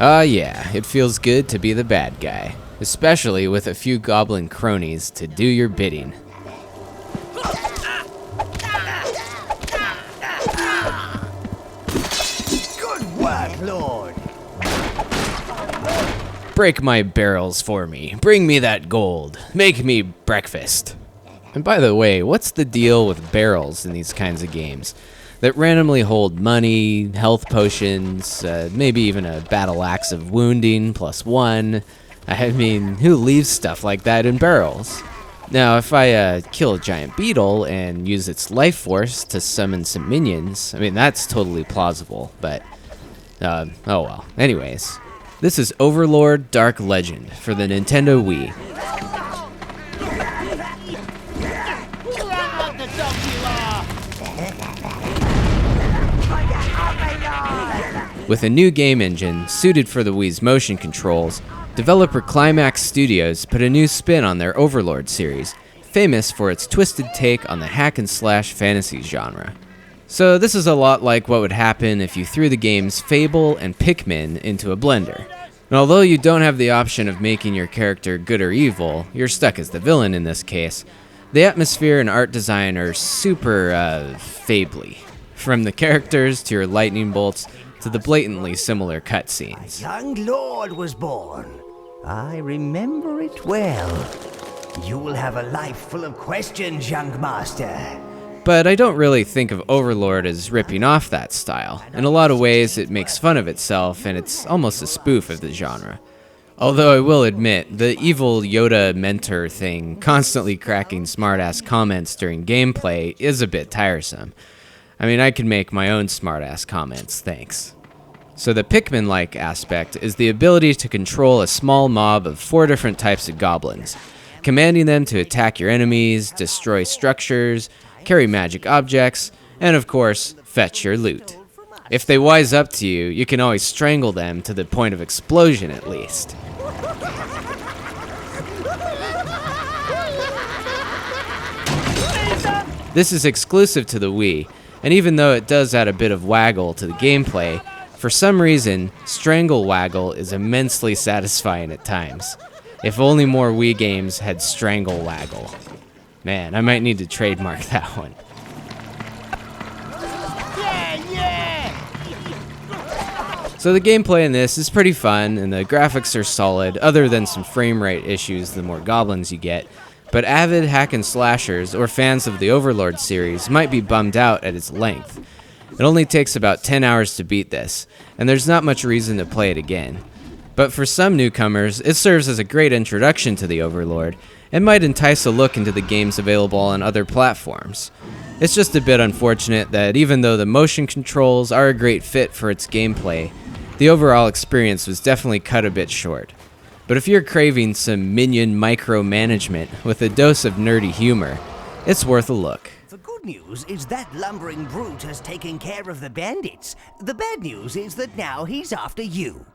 Yeah, it feels good to be the bad guy, especially with a few goblin cronies to do your bidding. Good work, Lord! Break my barrels for me. Bring me that gold. Make me breakfast. And by the way, what's the deal with barrels in these kinds of games that randomly hold money, health potions, maybe even a battle axe of wounding +1? I mean, who leaves stuff like that in barrels? Now, if I kill a giant beetle and use its life force to summon some minions, I mean, that's totally plausible, but, oh well. Anyways, this is Overlord Dark Legend for the Nintendo Wii. With a new game engine suited for the Wii's motion controls, developer Climax Studios put a new spin on their Overlord series, famous for its twisted take on the hack-and-slash fantasy genre. So this is a lot like what would happen if you threw the games Fable and Pikmin into a blender. And although you don't have the option of making your character good or evil, you're stuck as the villain in this case, the atmosphere and art design are super, Fable-y. From the characters to your lightning bolts, to the blatantly similar cutscenes. Young Lord was born. I remember it well. You will have a life full of questions, young master. But I don't really think of Overlord as ripping off that style. In a lot of ways, it makes fun of itself, and it's almost a spoof of the genre. Although I will admit, the evil Yoda mentor thing constantly cracking smartass comments during gameplay is a bit tiresome. I mean, I can make my own smartass comments, thanks. So the Pikmin-like aspect is the ability to control a small mob of 4 different types of goblins, commanding them to attack your enemies, destroy structures, carry magic objects, and of course, fetch your loot. If they wise up to you, you can always strangle them to the point of explosion at least. This is exclusive to the Wii, and even though it does add a bit of waggle to the gameplay, for some reason, Strangle Waggle is immensely satisfying at times. If only more Wii games had Strangle Waggle. Man, I might need to trademark that one. So the gameplay in this is pretty fun, and the graphics are solid, other than some frame rate issues the more goblins you get. But avid hack and slashers or fans of the Overlord series might be bummed out at its length. It only takes about 10 hours to beat this, and there's not much reason to play it again. But for some newcomers, it serves as a great introduction to the Overlord, and might entice a look into the games available on other platforms. It's just a bit unfortunate that even though the motion controls are a great fit for its gameplay, the overall experience was definitely cut a bit short. But if you're craving some minion micromanagement with a dose of nerdy humor, it's worth a look. The good news is that lumbering brute has taken care of the bandits. The bad news is that now he's after you.